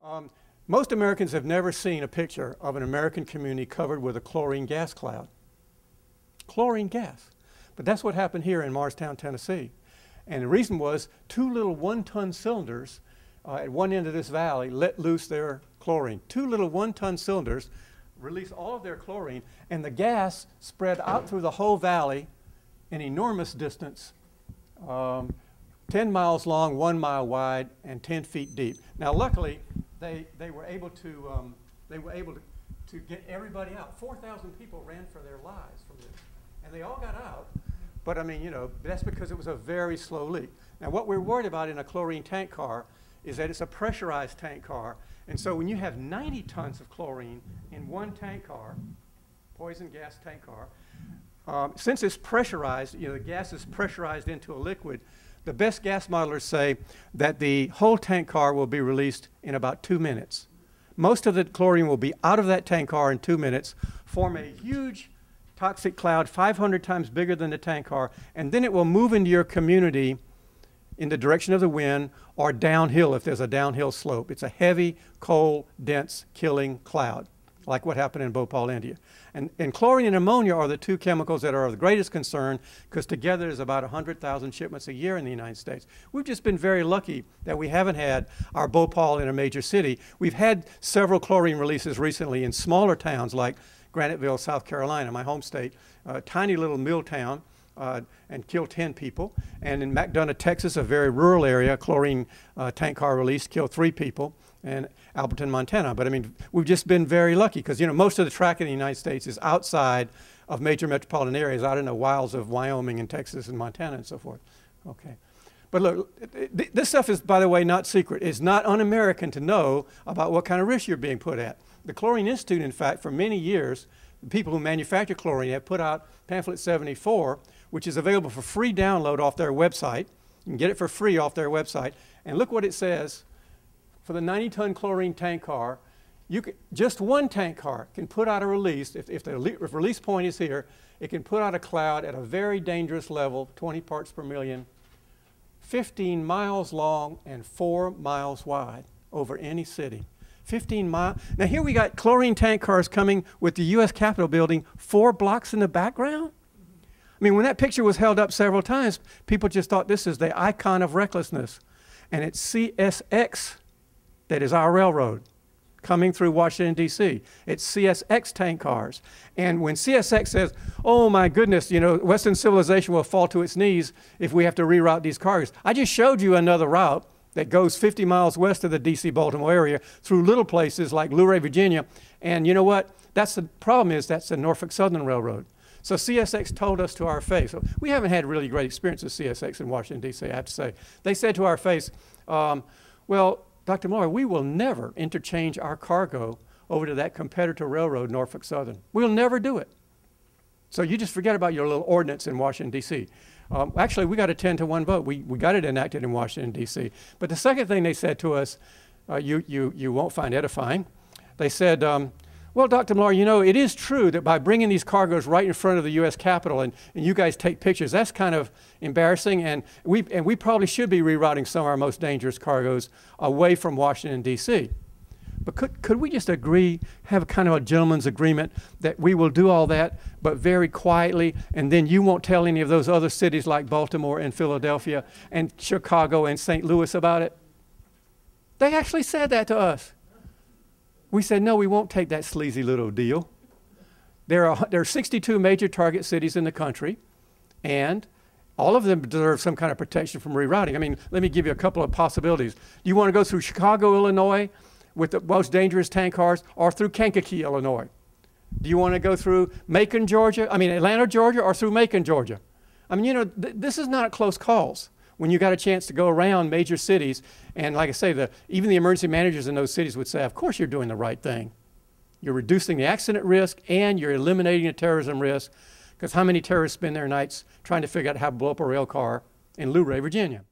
Um, Most Americans have never seen a picture of an American community covered with a chlorine gas cloud. Chlorine gas. But that's what happened here in Morristown, Tennessee. And the reason was 2 little 1-ton cylinders at one end of this valley let loose their chlorine. 2 little 1-ton cylinders released all of their chlorine, and the gas spread out through the whole valley an enormous distance, 10 miles long, 1 mile wide, and 10 feet deep. Now, luckily, they were able to get everybody out. 4,000 people ran for their lives from this, and they all got out. But I mean, you know, that's because it was a very slow leak. Now, what we're worried about in a chlorine tank car is that it's a pressurized tank car, and so when you have 90 tons of chlorine in one tank car, poison gas tank car, since it's pressurized, you know, the gas is pressurized into a liquid. The best gas modelers say that the whole tank car will be released in about 2 minutes. Most of the chlorine will be out of that tank car in 2 minutes, form a huge toxic cloud 500 times bigger than the tank car, and then it will move into your community in the direction of the wind or downhill if there's a downhill slope. It's a heavy, cold, dense, killing cloud, like what happened in Bhopal, India. And chlorine and ammonia are the 2 chemicals that are of the greatest concern, because together there's about 100,000 shipments a year in the United States. We've just been very lucky that we haven't had our Bhopal in a major city. We've had several chlorine releases recently in smaller towns like Graniteville, South Carolina, my home state, a tiny little mill town, and killed 10 people. And in McDonough, Texas, a very rural area, chlorine tank car release killed 3 people. And Alberton, Montana. But I mean, we've just been very lucky because, you know, most of the track in the United States is outside of major metropolitan areas, out in the wilds of Wyoming and Texas and Montana and so forth. Okay. But look, this stuff is, by the way, not secret. It's not un-American to know about what kind of risk you're being put at. The Chlorine Institute, in fact, for many years, the people who manufacture chlorine have put out pamphlet 74, which is available for free download off their website. You can get it for free off their website. And look what it says. For the 90-ton chlorine tank car, just one tank car can put out a release. If the release point is here, it can put out a cloud at a very dangerous level, 20 parts per million, 15 miles long and 4 miles wide over any city. 15 miles. Now here we got chlorine tank cars coming with the U.S. Capitol building 4 blocks in the background. I mean, when that picture was held up several times, people just thought this is the icon of recklessness. And it's CSX. That is our railroad coming through Washington, D.C. It's CSX tank cars. And when CSX says, oh my goodness, you know, Western civilization will fall to its knees if we have to reroute these cars. I just showed you another route that goes 50 miles west of the D.C.-Baltimore area through little places like Luray, Virginia. And you know what? That's the problem is that's the Norfolk Southern Railroad. So CSX told us to our face. So we haven't had really great experience with CSX in Washington, D.C., I have to say. They said to our face, well, Dr. Millar, we will never interchange our cargo over to that competitor railroad, Norfolk Southern. We'll never do it. So you just forget about your little ordinance in Washington, D.C. Actually, we got a 10-to-1 vote. We got it enacted in Washington, D.C. But the second thing they said to us, you won't find edifying. They said, well, Dr. Millar, you know, it is true that by bringing these cargoes right in front of the U.S. Capitol and you guys take pictures, that's kind of embarrassing, and we probably should be rerouting some of our most dangerous cargoes away from Washington, D.C. But could we just agree, have kind of a gentleman's agreement that we will do all that, but very quietly, and then you won't tell any of those other cities like Baltimore and Philadelphia and Chicago and St. Louis about it? They actually said that to us. We said, no, we won't take that sleazy little deal. There are 62 major target cities in the country, and all of them deserve some kind of protection from rerouting. I mean, let me give you a couple of possibilities. Do you want to go through Chicago, Illinois, with the most dangerous tank cars, or through Kankakee, Illinois? Do you want to go through Atlanta, Georgia, or through Macon, Georgia? I mean, you know, this is not close calls. When you got a chance to go around major cities, and like I say, even the emergency managers in those cities would say, of course you're doing the right thing. You're reducing the accident risk and you're eliminating the terrorism risk, because how many terrorists spend their nights trying to figure out how to blow up a rail car in Luray, Virginia?